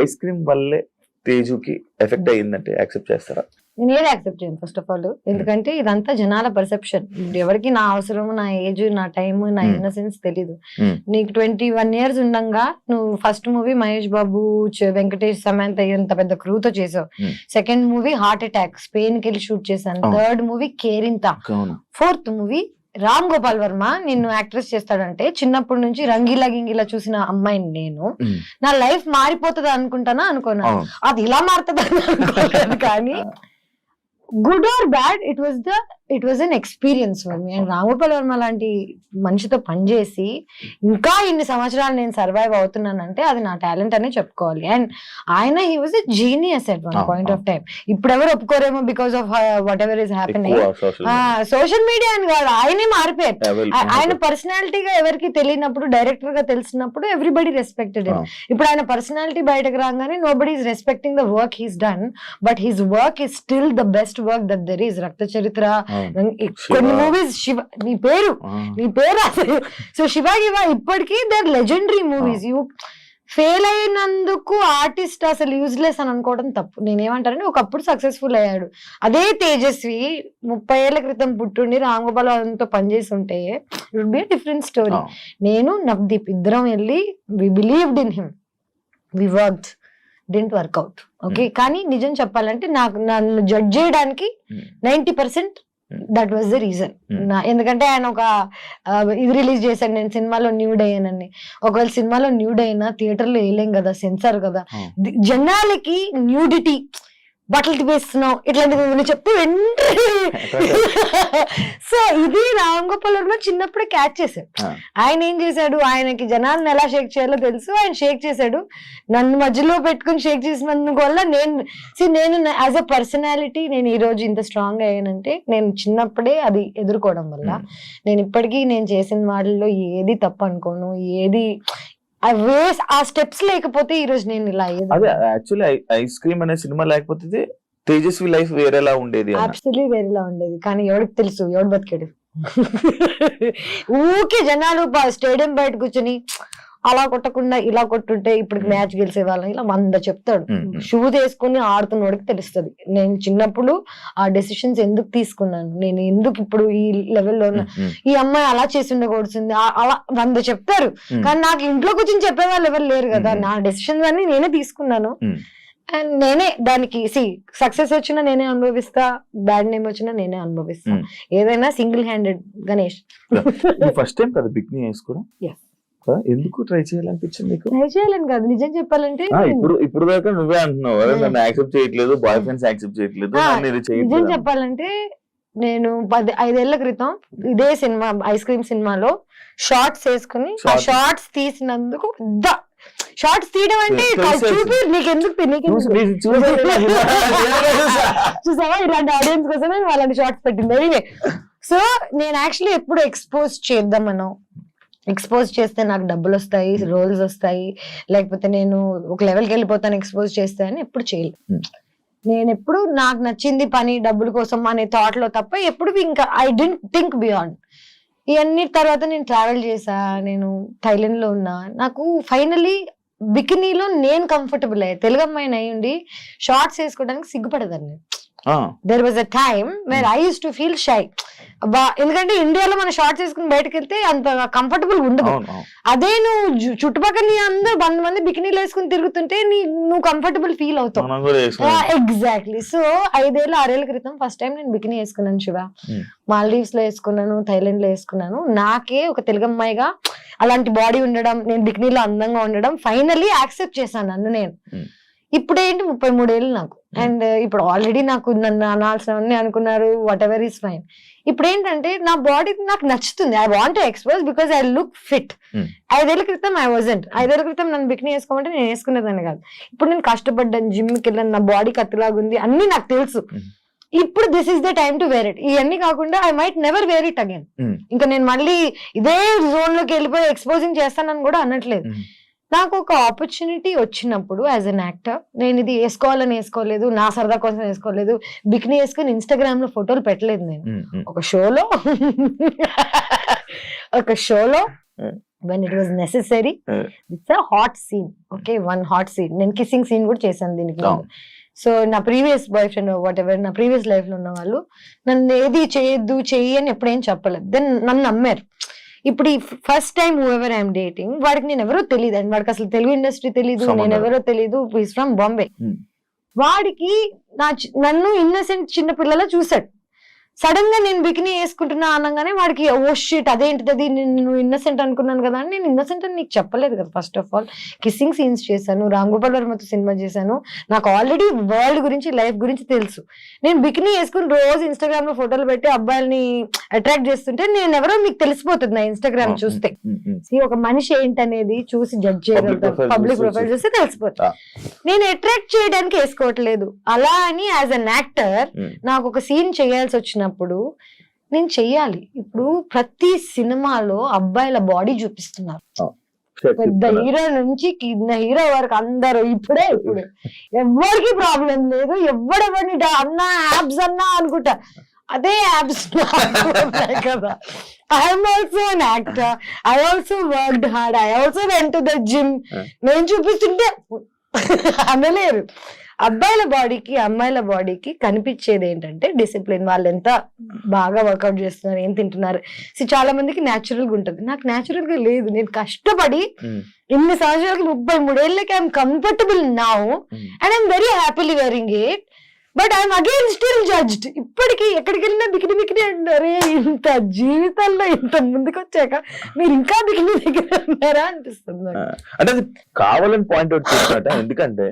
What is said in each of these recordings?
Ice cream వల్లే తేజుకి effect అయ్యిందంటే accept చేస్తారా? నేను ఏది యాక్సెప్ట్ చేయను ఫస్ట్ ఆఫ్ ఆల్. ఎందుకంటే ఇదంతా జనాల పర్సెప్షన్. ఎవరికి నా అవసరం, నా ఏజ్, నా టైం, నా ఇన్నసెన్స్ తెలీదు. నీకు 21 years ఉండంగా నువ్వు ఫస్ట్ మూవీ మహేష్ బాబు, వెంకటేష్, సమంత ఎంత పెద్ద క్రూతో చేసావు. Second movie heart attack, Spain కి వెళ్ళి షూట్ చేశాను. Third movie Kerintha. Fourth movie Ram Gopal Varma నిన్ను యాక్ట్రెస్ చేస్తాడంటే చిన్నప్పటి నుంచి రంగీలా గింగిలా చూసిన అమ్మాయిని నేను నా లైఫ్ మారిపోతుంది అనుకుంటానా అనుకున్నా. అది ఇలా మారుతుంది అనుకోలేదు. కానీ good or bad it was an experience for me. And Ram Gopal Varma లాంటి మనిషితో పనిచేసి ఇంకా ఇన్ని సంవత్సరాలు నేను సర్వైవ్ అవుతున్నానంటే అది నా టాలెంట్ అనే చెప్పుకోవాలి. అండ్ ఆయన he was a genius at one point of time. ఇప్పుడు ఎవరు ఒప్పుకోరేమో because of whatever is happening. Social media అని కాదు, ఆయనే మారిపోయారు. ఆయన పర్సనాలిటీగా ఎవరికి తెలియనప్పుడు, డైరెక్టర్ గా తెలిసినప్పుడు ఎవ్రీబడి రెస్పెక్టెడ్ హిమ్. ఇప్పుడు ఆయన పర్సనాలిటీ బయటకు రాగానే nobody is respecting the work he's done, but his work is still the best work that there is. రక్త చరిత్ర, కొన్ని మూవీస్, శివ నీ పేరు సో శివ ఇప్పటికీ their legendary movies. You fail అయినందుకు ఆర్టిస్ట్ అసలు యూజ్లెస్ అని అనుకోవడం తప్పు. నేనేమంటానంటే ఒకప్పుడు సక్సెస్ఫుల్ అయ్యాడు. అదే తేజస్వి 30 ఏళ్ల క్రితం పుట్టుండి రామ్ గోపాల్ వర్మతో పనిచేసి ఉంటే it would be a different story. నేను నవదీప్ ఇద్దరం వెళ్ళి we believed in him, we worked, didn't work out. Okay, కానీ నిజం చెప్పాలంటే నాకు నన్ను జడ్జ్ చేయడానికి 90% దట్ వాజ్ ద రీజన్. ఎందుకంటే ఆయన ఒక ఇది రిలీజ్ చేశాను, నేను సినిమాలో న్యూడ్ అయ్యానని. ఒకవేళ సినిమాలో న్యూడ్ అయినా థియేటర్లో వేయలేం కదా, సెన్సార్ కదా. జనాలకి న్యూడిటీ, బట్టలు తిప్పేస్తున్నావు ఇట్లాంటివి చెప్తూ సో ఇది రామ్ గోపాల్ వర్మ చిన్నప్పుడే క్యాచ్ చేశాడు. ఆయన ఏం చేశాడు, ఆయనకి జనాలను ఎలా షేక్ చేయాలో తెలుసు, ఆయన షేక్ చేశాడు. నన్ను మధ్యలో పెట్టుకుని షేక్ చేసినందుకు వల్ల నేను యాజ్ అ పర్సనాలిటీ నేను ఈ రోజు ఇంత స్ట్రాంగ్ అయ్యానంటే నేను చిన్నప్పుడే అది ఎదుర్కోవడం వల్ల. నేను ఇప్పటికీ నేను చేసిన వాటిల్లో ఏది తప్పు అనుకోను, ఏది ఆ స్టెప్స్ లేకపోతే ఈ రోజు నేను ఇలా అయ్యేది. అదే యాక్చువల్లీ ఐస్ క్రీమ్ అనే సినిమా లేకపోతే తేజస్వి లైఫ్ వేరేలా ఉండేది. అబ్సల్యూట్లీ వేరేలా ఉండేది. కానీ ఎవరికి తెలుసు, ఎవడు బతికాడు. ఊకే జనాలు స్టేడియం బయట కూర్చొని అలా కొట్టకుండా ఇలా కొట్టుంటే ఇప్పుడు మ్యాచ్ గెలిచే వాళ్ళని ఇలా 100 చెప్తాడు. షూ తీసుకుని ఆడుతున్నోడికి తెలుస్తుంది. నేను చిన్నప్పుడు ఆ డెసిషన్స్ ఎందుకు తీసుకున్నాను, నేను ఎందుకు ఇప్పుడు ఈ లెవెల్లో ఉన్నా, ఈ అమ్మాయి అలా చేసి ఉండకూడుతుంది, అలా 100 చెప్తారు. కానీ నాకు ఇంట్లో కూర్చొని చెప్పే వాళ్ళు ఎవరు లేరు కదా. నా డెసిషన్స్ అన్ని నేనే తీసుకున్నాను. అండ్ నేనే దానికి సక్సెస్ వచ్చినా నేనే అనుభవిస్తా, బ్యాడ్ నేమ్ వచ్చినా నేనే అనుభవిస్తా. ఏదైనా single handed. Ganesh first time కదా బికినీ వేసుకోవడం? ఎందుకు ట్రై చేయాలనిపించింది మీకు? ట్రై చేయాలని కాదు, నిజం చెప్పాలంటే ఇప్పుడు దాకా నువ్వే అంటున్నావు నన్ను యాక్సెప్ట్ చేయట్లేదు, బాయ్ ఫ్రెండ్స్ యాక్సెప్ట్ చేయట్లేదు. నిజం చెప్పాలంటే నేను 5 ఏళ్ల క్రితం ఇదే సినిమా ఐస్ క్రీమ్ సినిమాలో షార్ట్స్ వేసుకుని ఆ షార్ట్స్ తీసినందుకు షార్ట్స్ తీయడం అంటే చూపి నీకెందుకు చూసావా, ఇలాంటి ఆడియన్స్ కోసమే వాళ్ళని షార్ట్స్ పెట్టింది. సో నేను యాక్చువల్లీ ఎప్పుడు ఎక్స్పోజ్ చేద్దామనో, ఎక్స్పోజ్ చేస్తే నాకు డబ్బులు వస్తాయి, రోల్స్ వస్తాయి, లేకపోతే నేను ఒక లెవెల్కి వెళ్ళిపోతాను ఎక్స్పోజ్ చేస్తే అని ఎప్పుడు చేయలేదు. నేను ఎప్పుడు నాకు నచ్చింది పని డబ్బుల కోసం అనే థాట్ లో తప్ప ఎప్పుడు ఇంకా ఐ డెంట్ థింక్ బియాండ్. ఇవన్నీ తర్వాత నేను ట్రావెల్ చేసా, నేను థైలాండ్ లో ఉన్నా. నాకు ఫైనలీ బికినీలో నేను కంఫర్టబుల్ అయ్యా. తెలుగు అమ్మాయిని అయ్యుండి షార్ట్స్ వేసుకోవడానికి సిగ్గుపడదాన్ని. There was a time where I used to feel shy. ఎందుకంటే ఇండియాలో మన షార్ట్స్ వేసుకుని బయటకు వెళ్తే అంత కంఫర్టబుల్ ఉండదు. అదే నువ్వు చుట్టుపక్కల అందరూ 100 మంది బికినీలు వేసుకుని తిరుగుతుంటే నువ్వు కంఫర్టబుల్ ఫీల్ అవుతావు. ఎగ్జాక్ట్లీ. సో 5 ఏళ్ళు 6 ఏళ్ల క్రితం ఫస్ట్ టైం నేను బికినీ వేసుకున్నాను శివ. మాల్దీవ్స్ లో వేసుకున్నాను, థైలాండ్ లో వేసుకున్నాను. నాకే ఒక తెలుగు అమ్మాయిగా అలాంటి బాడీ ఉండడం, నేను బికినీలో అందంగా ఉండడం ఫైనలీ యాక్సెప్ట్ చేశాను నన్ను నేను. ఇప్పుడేంటి 33 ఏళ్ళు నాకు. అండ్ ఇప్పుడు ఆల్రెడీ నాకు నన్ను అనాల్సినవన్నీ అనుకున్నారు, వాట్ ఎవర్ ఈస్ ఫైన్. ఇప్పుడు ఏంటంటే నా బాడీ నాకు నచ్చుతుంది. I want to expose because I look fit. 5 ఏళ్ల క్రితం ఐ వాజంట్. 5 ఏళ్ల క్రితం నన్ను బికినీ వేసుకోమంటే నేను వేసుకునేదాన్ని కాదు. ఇప్పుడు నేను కష్టపడ్డాను, జిమ్కి వెళ్ళాను, నా బాడీ కత్తిలాగుంది, అన్ని నాకు తెలుసు. ఇప్పుడు this is the time to wear it. ఇవన్నీ కాకుండా I might never wear it again. ఇంకా నేను మళ్ళీ ఇదే జోన్ లోకి వెళ్ళిపోయి ఎక్స్పోజింగ్ చేస్తానని కూడా అనట్లేదు. నాకు ఒక ఆపర్చునిటీ వచ్చినప్పుడు యాజ్ అన్ యాక్టర్ నేను ఇది వేసుకోవాలని వేసుకోలేదు, నా సరదా కోసం వేసుకోలేదు, బికినీ వేసుకుని ఇన్స్టాగ్రామ్ లో ఫోటోలు పెట్టలేదు. నేను ఒక షోలో when it was necessary. It's a hot scene. Okay, one hot scene. నేను కిస్సింగ్ సీన్ కూడా చేశాను దీనికి. సో నా previous boy friend what ever, నా ప్రీవియస్ లైఫ్ లో ఉన్న వాళ్ళు నన్ను ఏది చేయొద్దు చెయ్యి అని ఎప్పుడేం చెప్పలేదు. దెన్ నన్ను నమ్మారు. ఇప్పుడు ఈ first time whoever I'm dating, వాడికి నేను ఎవరో తెలియదు, అండ్ వాడికి అసలు తెలుగు ఇండస్ట్రీ తెలీదు, నేను ఎవరో తెలీదు, ఈస్ ఫ్రమ్ బాంబే. వాడికి నన్ను ఇన్నసెంట్ చిన్న పిల్లలా చూసాడు. సడన్ గా నేను బికినీ వేసుకుంటున్నా అనగానే వాడికి ఓ షిట్ అదేంటిది, అది నేను ఇన్నసెంట్ అనుకున్నాను కదా అని. నేను ఇన్నసెంట్ అని నీకు చెప్పలేదు కదా. First of all kissing scenes చేశాను, రామ్ గోపాల్ వర్మతో సినిమా చేశాను, నాకు ఆల్రెడీ వరల్డ్ గురించి లైఫ్ గురించి తెలుసు. నేను బికినీ వేసుకుని రోజు ఇన్స్టాగ్రామ్ లో ఫోటోలు పెట్టి అబ్బాయిల్ని అట్రాక్ట్ చేస్తుంటే నేను ఎవరో మీకు తెలిసిపోతుంది నా ఇన్స్టాగ్రామ్ చూస్తే. ఒక మనిషి ఏంటనేది చూసి జడ్జ్ చేయగలుగుతాను, పబ్లిక్ ప్రొఫైల్ చూస్తే తెలిసిపోతుంది. నేను అట్రాక్ట్ చేయడానికి వేసుకోవట్లేదు. అలా అని యాజ్ అన్ యాక్టర్ నాకు ఒక సీన్ చేయాల్సి వచ్చినప్పుడు నేను చెయ్యాలి. ఇప్పుడు ప్రతి సినిమాలో అబ్బాయిల బాడీ చూపిస్తున్నారు, పెద్ద హీరో నుంచి కింద హీరో వరకు అందరూ ఇప్పుడు ఎవరికి ప్రాబ్లం లేదు. ఎవడెవరిని అన్నా యాబ్స్ అన్నా అనుకుంటా, అదే యాబ్స్ కదా. I'm also an actor, I also worked hard, I also went to the gym. నేను చూపిస్తుంటే అనలేరు. అబ్బాయిల బాడీకి అమ్మాయిల బాడీకి కనిపించేది ఏంటంటే డిసిప్లిన్, వాళ్ళు ఎంత బాగా వర్కౌట్ చేస్తున్నారు, ఏం తింటున్నారు. చాలా మందికి న్యాచురల్ గా ఉంటుంది, నాకు న్యాచురల్ గా లేదు. నేను కష్టపడి ఇన్ని సంవత్సరాలకి 33 ఏళ్ళకి I'm comfortable now and I'm very happily wearing it. But I'm again still judged. ఇప్పటికీ ఎక్కడికి వెళ్ళినా బికిని అంటారే, ఇంత జీవితంలో ఇంత ముందుకు వచ్చాక మీరు ఇంకా బికిని దగ్గర ఉన్నారా అనిపిస్తుంది. అంటే అది కావాలని పాయింట్ అవుట్ చేస్తున్నట్ట. ఎందుకంటే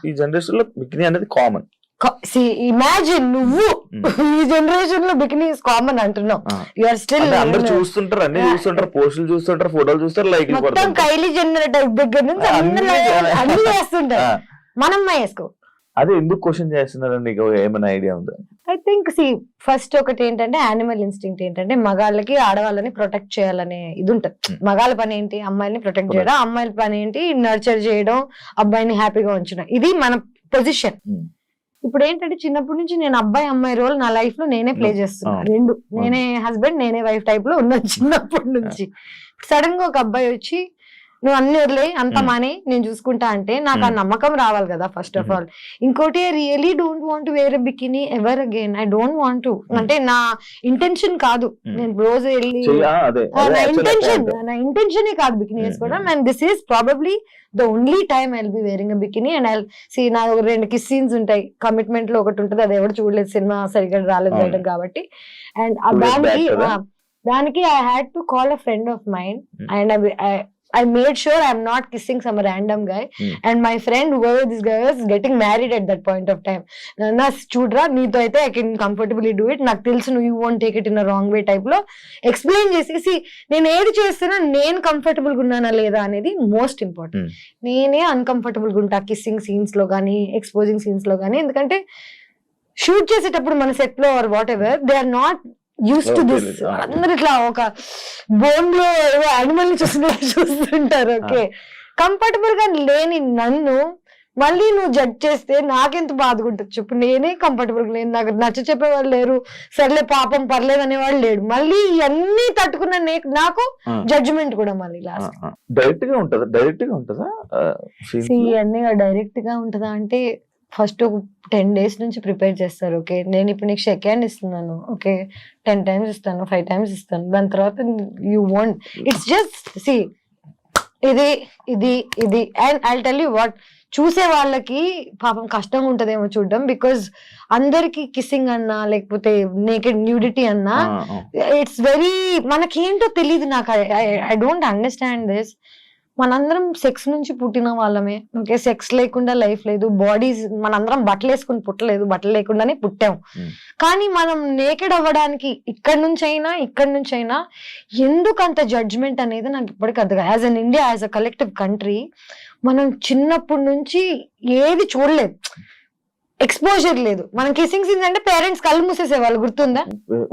ఈ జనరేషన్ లో బికిని అనేది కామన్. ఇమాజిన్ నువ్వు ఈ జనరేషన్ లో బికినీ ఇస్ కామన్ అంటున్నావు. యూఆర్ స్టిల్ అందరు చూస్తుంటారు, అన్ని చూస్తుంటారు, పోస్టులు చూస్తుంటారు, ఫోటోలు చూస్తారు, లైక్ మొత్తం కైలీ జెన్నర్ దగ్గర నుంచి అన్ని చేస్తుంటారు. మనం వేసుకో. అదే ఎందుకు క్వశ్చన్ చేస్తున్నారు, నీకు ఏమైనా ఐడియా ఉందా? ఐ థింక్ ఫస్ట్ ఒకటి ఏంటంటే యానిమల్ ఇన్స్టింక్ట్ ఏంటంటే మగాళ్ళకి ఆడవాళ్ళని ప్రొటెక్ట్ చేయాలనే ఇది ఉంటుంది. మగాళ్ళ పని ఏంటి, అమ్మాయిని ప్రొటెక్ట్ చేయడం, అమ్మాయిల పని ఏంటి నర్చర్ చేయడం, అబ్బాయిని హ్యాపీగా ఉంచడం. ఇది మన పొజిషన్. ఇప్పుడు ఏంటంటే చిన్నప్పటి నుంచి నేను అబ్బాయి అమ్మాయి రోల్ నా లైఫ్ లో నేనే ప్లే చేస్తున్నా. రెండు, నేనే హస్బెండ్ నేనే వైఫ్ టైప్ లో ఉన్నా చిన్నప్పటి నుంచి. సడన్ గా ఒక అబ్బాయి వచ్చి నువ్వు అన్ని వదిలే అంత మానే నేను చూసుకుంటా అంటే నాకు ఆ నమ్మకం రావాలి కదా ఫస్ట్ ఆఫ్ ఆల్. ఇంకోటి I really don't want to wear a bikini ever again. I don't want to, అంటే నా ఇంటెన్షన్ కాదు. నేను రోజు వెళ్ళి నా ఇంటెన్షనే కాదు బికినీ వేసుకోవడం. And this is probably the only time I will be wearing a bikini. And I see నా 2 కిస్ సీన్స్ ఉంటాయి, కమిట్మెంట్ లో ఒకటి ఉంటుంది, అది ఎవరు చూడలేదు, సినిమా సరిగ్గా రాలేదు బయటకు కాబట్టి. అండ్ దానికి I had to call a friend of mind and I made sure I'm not kissing some random guy. And my friend, whoever this guy was, getting married at that point of time. Na chudra neeto aithe I can comfortably do it. నాకు తెలుసు you won't take it in a wrong way type లో explain చేసి నేను ఏది చేస్తున్నా నేను comfortable గా ఉన్నానా లేదా అనేది మోస్ట్ ఇంపార్టెంట్. నేనే అన్కంఫర్టబుల్ గా ఉంటా కిస్సింగ్ సీన్స్ లో కానీ ఎక్స్పోజింగ్ సీన్స్ లో కానీ. ఎందుకంటే షూట్ చేసేటప్పుడు మన సెట్ లో or what ever they are not used to this. అందరు ఇట్లా ఒక బోన్ లో యానిమల్ ని చూస్తుంటారు. ఓకే, కంఫర్టబుల్ గా లేని నన్ను మళ్ళీ నువ్వు జడ్జ్ చేస్తే నాకెంత బాధగా ఉంటుంది చెప్పు. నేనే కంఫర్టబుల్ గా లేను, నాకు నచ్చ చెప్పేవాళ్ళు లేరు, సర్లే పాపం పర్లేదు అనేవాళ్ళు లేడు. మళ్ళీ ఇవన్నీ తట్టుకున్న నాకు జడ్జిమెంట్ కూడా మళ్ళీ లాస్ట్. డైరెక్ట్ గా ఉంటుందా ఇవన్నీ డైరెక్ట్ గా ఉంటుందా అంటే ఫస్ట్ ఒక 10 days నుంచి ప్రిపేర్ చేస్తారు. ఓకే, నేను ఇప్పుడు నీకు షేక్ హ్యాండ్ ఇస్తున్నాను, ఓకే 10 times ఇస్తాను, 5 times ఇస్తాను. దాని తర్వాత you want it's just see ఇది ఇది ఇది. And I tell you what, చూసే వాళ్ళకి పాపం కష్టంగా ఉంటదేమో చూడడం. బికాజ్ అందరికి కిస్సింగ్ అన్నా లేకపోతే నేకెడ్ న్యూడిటీ అన్నా ఇట్స్ వెరీ, మనకేంటో తెలియదు. నాకు ఐ డోంట్ అండర్స్టాండ్ దిస్. మనందరం సెక్స్ నుంచి పుట్టిన వాళ్ళమే. ఓకే, సెక్స్ లేకుండా లైఫ్ లేదు. బాడీస్ మనందరం బట్టలు వేసుకుని పుట్టలేదు, బట్టలు లేకుండానే పుట్టాం. కానీ మనం నేకెడ్ అవ్వడానికి ఇక్కడ నుంచి అయినా ఎందుకు అంత జడ్జ్మెంట్ అనేది నాకు ఇప్పటికీ అర్థం. As an India, as a collective country, మనం చిన్నప్పటి నుంచి ఏది చూడలేదు. ఎక్స్పోజర్ లేదు. మనం కిసింగ్ సీన్స్ అంటే పేరెంట్స్ కళ్ళు మూసేసేవాళ్ళు, గుర్తుందా?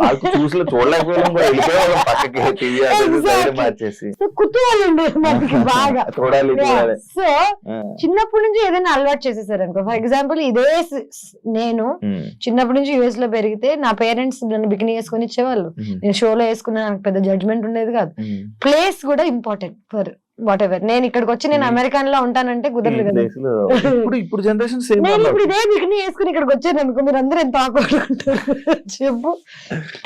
వాళ్ళకి చూడలేకపోవడం కూడా వెళ్ళిపోయేవాళ్ళం పక్కకి, టీవీ Exactly. మార్చేసి సో కుతూహలం ఉండేది మనకి బాగా. చూడాలి. సో చిన్నప్పటి నుంచి ఏదైనా అలవాటు చేసేసారు అనుకో. ఫర్ ఎగ్జాంపుల్ ఇదే నేను చిన్నప్పటి నుంచి యుఎస్ లో పెరిగితే నా పేరెంట్స్ నన్ను బికినీ వేసుకొని ఇచ్చేవాళ్ళు. నేను షోలో వేసుకున్నా, నాకు పెద్ద జడ్జ్మెంట్ ఉండేది కాదు. ప్లేస్ కూడా ఇంపార్టెంట్ ఫర్ వాట్ ఎవర్. నేను ఇక్కడికి వచ్చి నేను అమెరికన్ లో ఉంటానంటే కుదరదు కదా. ఇప్పుడు జనరేషన్ సేమ్. నేను ఇప్పుడు ఇదే బికినీ వేసుకుని ఇక్కడికి వచ్చాను అనుకో, మీరు అందరూ ఎంత ఆడుకుంటారు చెప్పు.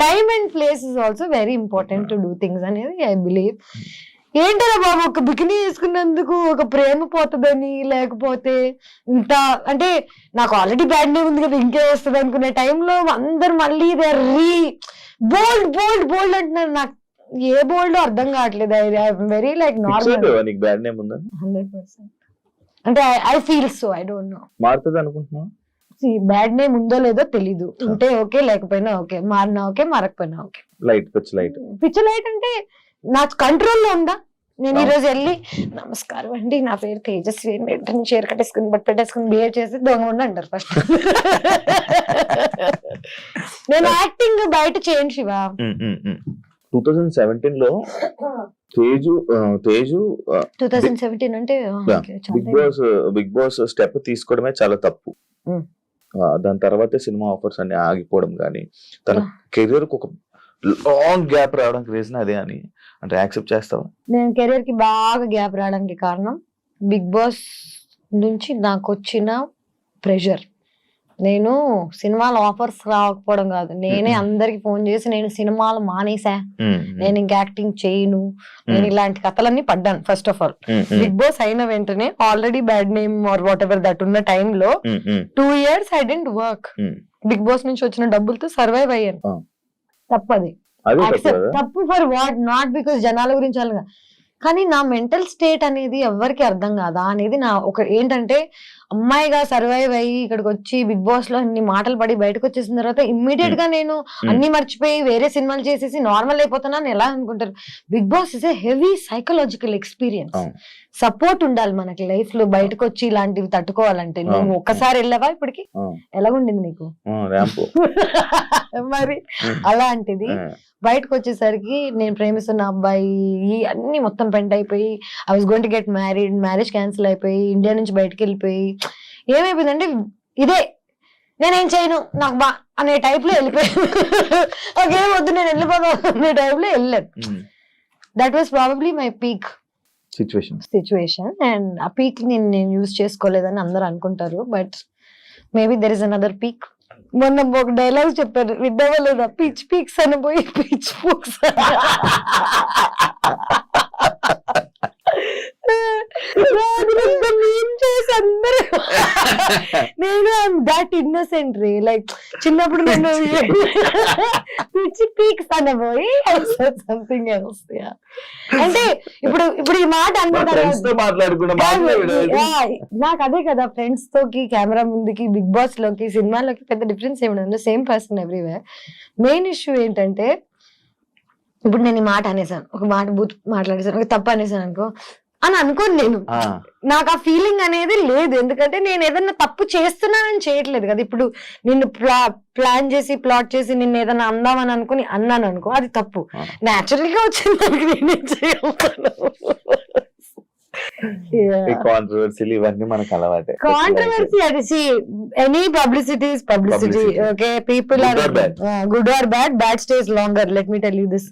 Time and place is also very important to do things అనేది ఐ బిలీవ్. ఏంటరా బాబు ఒక బికినీ వేసుకున్నందుకు ఒక ప్రేమ పోతుందని, లేకపోతే ఇంత అంటే నాకు ఆల్రెడీ బ్యాడ్ నేమ్ ఉంది కదా ఇంకే వస్తుంది అనుకునే టైంలో అందరు మళ్ళీ బోల్డ్ బోల్డ్ బోల్డ్ అంటున్నారు. నాకు ఏ బోల్డ్ అర్థం కావట్లేదు. Very like normal. Bad name ఉందా? 100%. అంటే I feel so, I don't know. మారుతుంది అనుకుంటున్నా. బ్యాడ్ నేమ్ ఉందో లేదో తెలీదు. ఉంటే ఓకే, లేకపోయినా ఓకే, మారినా ఓకే, మారకపోయినా okay. Light pitch light. Pitch light అంటే నా కంట్రోల్లో ఉందా? నేను ఈ రోజు వెళ్ళి నమస్కారం అండి, నా పేరు తేజస్వి, చీర కట్టేసుకుని బట్ పెట్టేసుకుని బిహేవ్ చేసి దొంగ ఉండి అంటారు ఫస్ట్. నేను యాక్టింగ్ బయట చేయను శివ. 2017 లో తేజు 2017 అంటే బిగ్ బాస్ స్టెప్ తీసుకోవడమే చాలా తప్పు. దాని తర్వాత సినిమా ఆఫర్స్ అన్ని ఆగిపోవడం కానీ, తన కెరీర్ కు ఒక లాంగ్ గ్యాప్ రావడానికి రీజన్ అదే అని అంటే యాక్సెప్ట్ చేస్తావా? నేను కెరీర్ కి బాగా గ్యాప్ రావడానికి కారణం బిగ్ బాస్ నుంచి నాకు వచ్చిన ప్రెషర్. నేను సినిమాల ఆఫర్స్ రాకపోవడం కాదు, నేనే అందరికి ఫోన్ చేసి నేను సినిమాలు మానేసా, నేను ఇంకా యాక్టింగ్ చేయను, నేను ఇలాంటి కథలన్నీ పడ్డాను. First of all big boss అయిన వెంటనే already bad name or what that దట్ ఉన్న టైంలో 2 years I didn't work. Big boss నుంచి వచ్చిన డబ్బులతో సర్వైవ్ అయ్యాను. తప్పది, తప్పు ఫర్ వాట్, నాట్ బికాస్ జనాల గురించి అలాగా, కానీ నా మెంటల్ స్టేట్ అనేది ఎవరికి అర్థం కాదా అనేది నా ఒక ఏంటంటే, అమ్మాయిగా సర్వైవ్ అయ్యి ఇక్కడికి వచ్చి బిగ్ బాస్ లో అన్ని మాటలు పడి బయటకు వచ్చేసిన తర్వాత ఇమ్మీడియట్ గా నేను అన్ని మర్చిపోయి వేరే సినిమాలు చేసేసి నార్మల్ అయిపోతున్నాను ఎలా అనుకుంటారు? Big boss is a heavy psychological experience. Support ఉండాలి మనకి లైఫ్ లో, బయటకు వచ్చి ఇలాంటివి తట్టుకోవాలంటే. నువ్వు ఒక్కసారి వెళ్ళవా ఇప్పటికి? ఎలాగుండింది నీకు? మరి అలాంటిది బయటకు వచ్చేసరికి నేను ప్రేమిస్తున్న అబ్బాయి అన్ని మొత్తం పెంట్ అయిపోయి, I was going to get married, marriage cancel అయిపోయి, ఇండియా నుంచి బయటకు వెళ్ళిపోయి ఏమైపోయిందంటే ఇదే నేనేం చేయను నాకు బా అనే టైప్ లో వెళ్ళిపోయాను. ఓకేం వద్దు నేను వెళ్ళిపోతాను అనే టైప్ లో వెళ్ళాను. That was probably my peak situation. And ఆ పీక్ నేను యూజ్ చేసుకోలేదని అందరూ అనుకుంటారు, but maybe there is another peak. మొన్న ఒక డైలాగ్ చెప్పారు, విడ్డవా లేదా? పిచ్ పీక్స్ అని పోయి పిచ్ పూక్స్. నేను దాట్ ఇన్నోసెంట్ రే, లైక్ చిన్నప్పుడు నేను పిచ్చి పీక్స్ అనబోయి సంథింగ్ ఎల్స్. అంటే ఇప్పుడు ఈ మాట నాకు అదే కదా, ఫ్రెండ్స్ తోకి కెమెరా ముందుకి బిగ్ బాస్ లోకి సినిమాలోకి పెద్ద డిఫరెన్స్ ఏమి, same person everywhere. Main issue ఏంటంటే, ఇప్పుడు నేను ఈ మాట అనేసాను, ఒక మాట బూత్ మాట్లాడేసాను, ఒక తప్పు అనేసాను అనుకో అని అనుకోను నేను. నాకు ఆ ఫీలింగ్ అనేది లేదు, ఎందుకంటే నేను ఏదన్నా తప్పు చేస్తున్నానని చేయట్లేదు కదా. ఇప్పుడు నిన్ను ప్లాన్ చేసి ప్లాట్ చేసి నిన్ను ఏదైనా అందామని అనుకుని అన్నాను అనుకో, అది తప్పు. న్యాచురల్ గా వచ్చింది దానికి నేనేం చేయగలను. ఇవన్నీ మనకు అలవాటే. కాంట్రవర్సీ అది any publicity is publicity. Okay, people are good or bad, bad stays longer. Let me tell you this,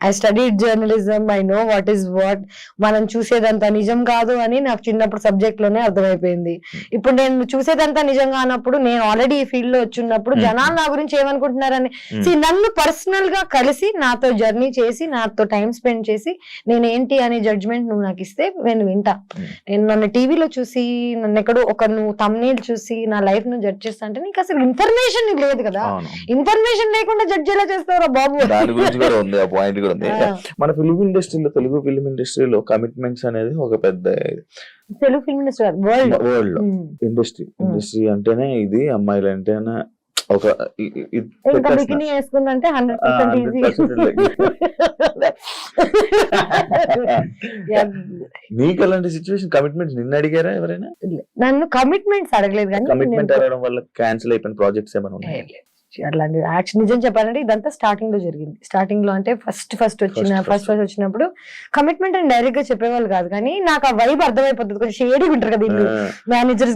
I studied journalism, I know what is what. మనం చూసేదంతా నిజం కాదు అని నాకు చిన్నప్పుడు సబ్జెక్ట్ లోనే అర్థమైపోయింది. ఇప్పుడు నేను చూసేదంతా నిజం కానప్పుడు, నేను ఆల్రెడీ ఈ ఫీల్డ్ లో వచ్చినప్పుడు జనాలు నా గురించి ఏమనుకుంటున్నారని నన్ను పర్సనల్ గా కలిసి నాతో జర్నీ చేసి నాతో టైం స్పెండ్ చేసి నేనేంటి అనే జడ్జ్మెంట్ నువ్వు నాకు ఇస్తే నేను వింటా. నేను నన్ను టీవీలో చూసి నన్ను ఎక్కడో ఒక నువ్వు తమ్నేల్ చూసి నా లైఫ్ ను జడ్జ్ చేస్తా అంటే నీకు అసలు ఇన్ఫర్మేషన్ లేదు కదా. ఇన్ఫర్మేషన్ లేకుండా జడ్జ్ ఎలా చేస్తారా బాబు? దాని గురించి కూడా ఉంది, ఆ పాయింట్ కూడా ఉంది. మన ఫిల్మ్ ఇండస్ట్రీలో, తెలుగు ఫిల్మ్ ఇండస్ట్రీలో కమిట్మెంట్స్ అనేది ఒక పెద్ద, Telugu film industry world industry అంటేనే ఇది, అమ్మాయిలు అంటేనే ఒక బికినీ వేసుకుందంటే 100% ఈజీ. నీకు అలాంటి సిచ్యువేషన్ కమిట్మెంట్స్ నిన్ను అడిగారా ఎవరైనా? నన్ను కమిట్మెంట్స్ అడగలేదు కానీ కమిట్మెంట్ అడగడం వల్ల క్యాన్సిల్ అయిపోయిన ప్రాజెక్ట్స్ ఏమైనా ఉన్నాయి? అట్లాంటి యాక్షన్ నిజం చెప్పాలంటే ఇదంతా స్టార్టింగ్ లో జరిగింది. స్టార్టింగ్ లో అంటే ఫస్ట్ వచ్చినప్పుడు కమిట్మెంట్ అని డైరెక్ట్ గా చెప్పేవాళ్ళు కాదు, కానీ నాకు ఆ వైబ్ అర్థమైపోతుంది. కొంచెం షేడీ ఉంటారు కదా ఇల్లు, మేనేజర్స్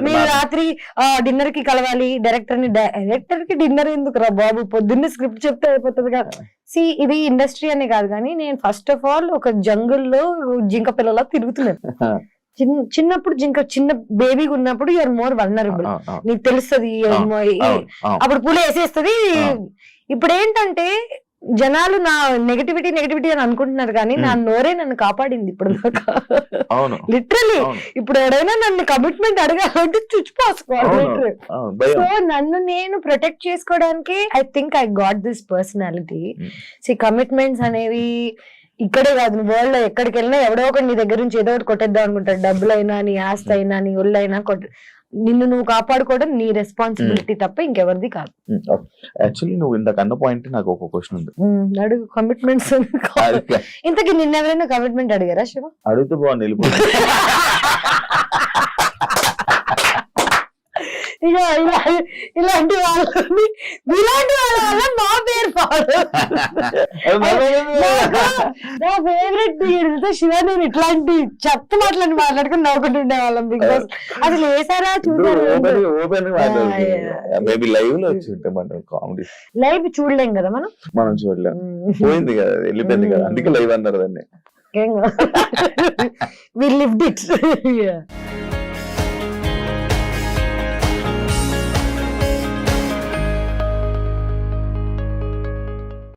మీరు రాత్రి డిన్నర్ కి కలవాలి డైరెక్టర్ కి డిన్నర్ ఎందుకు రా బాబు, పొద్దున్నే స్క్రిప్ట్ చెప్తే అయిపోతుంది కదా. ఇది ఇండస్ట్రీ అనే కాదు, కానీ నేను ఫస్ట్ ఆఫ్ ఆల్ ఒక జంగుల్లో జింక పిల్లలా తిరుగుతున్నాను. చిన్నప్పుడు చిన్న బేబీగా ఉన్నప్పుడు యూఆర్ మోర్ వల్నరబుల్, నీకు తెలుస్తుంది అప్పుడు పులి వేసేస్తుంది. ఇప్పుడు ఏంటంటే జనాలు నా నెగటివిటీ అని అనుకుంటున్నారు, కానీ నా నోరే నన్ను కాపాడింది ఇప్పుడు దాకా. లిటరలీ ఇప్పుడు ఎవరైనా నన్ను కమిట్మెంట్ అడగాలంటే చుచ్చిపోసుకోవాలి. సో నన్ను నేను ప్రొటెక్ట్ చేసుకోవడానికి I think I got this personality. Commitments అనేవి ఇక్కడే కాదు, వరల్డ్ లో ఎక్కడికి వెళ్ళినా ఎవడో ఒకటి నీ దగ్గర నుంచి ఏదో ఒకటి కొట్టేద్దాం అనుకుంటాడు. డబ్బులైనా, నీ ఆస్తి అయినా, నీ ఒళ్ళైనా నిన్ను నువ్వు కాపాడుకోవడం నీ రెస్పాన్సిబిలిటీ తప్ప ఇంకెవరిది కాదు. యాక్చువల్లీ నువ్వు ఇందాక అన్న పాయింట్ నాకు ఒక క్వశ్చన్ ఉంది. అడుగు. కమిట్మెంట్స్ ఇంతకీ నిన్న ఎవరైనా కమిట్మెంట్ అడిగారా శివ? అడిగితే బాగుంది వెళ్ళిపోతుంది. ఇలాంటి వాళ్ళ వల్ల మా పేరు నా ఫేవరెట్ శివ. నేను ఇట్లాంటి చెత్త మాటలని మాట్లాడుకుని నవ్వుకుంటుండే వాళ్ళం. బిగ్ బాస్ అసలు వేసారా చూసారు? లైవ్ చూడలేం కదా మనం చూడలేం, పోయింది కదా, వెళ్ళిపోయింది కదా, అందుకే లైవ్ అన్నారు దాన్ని. We lived it. Yeah.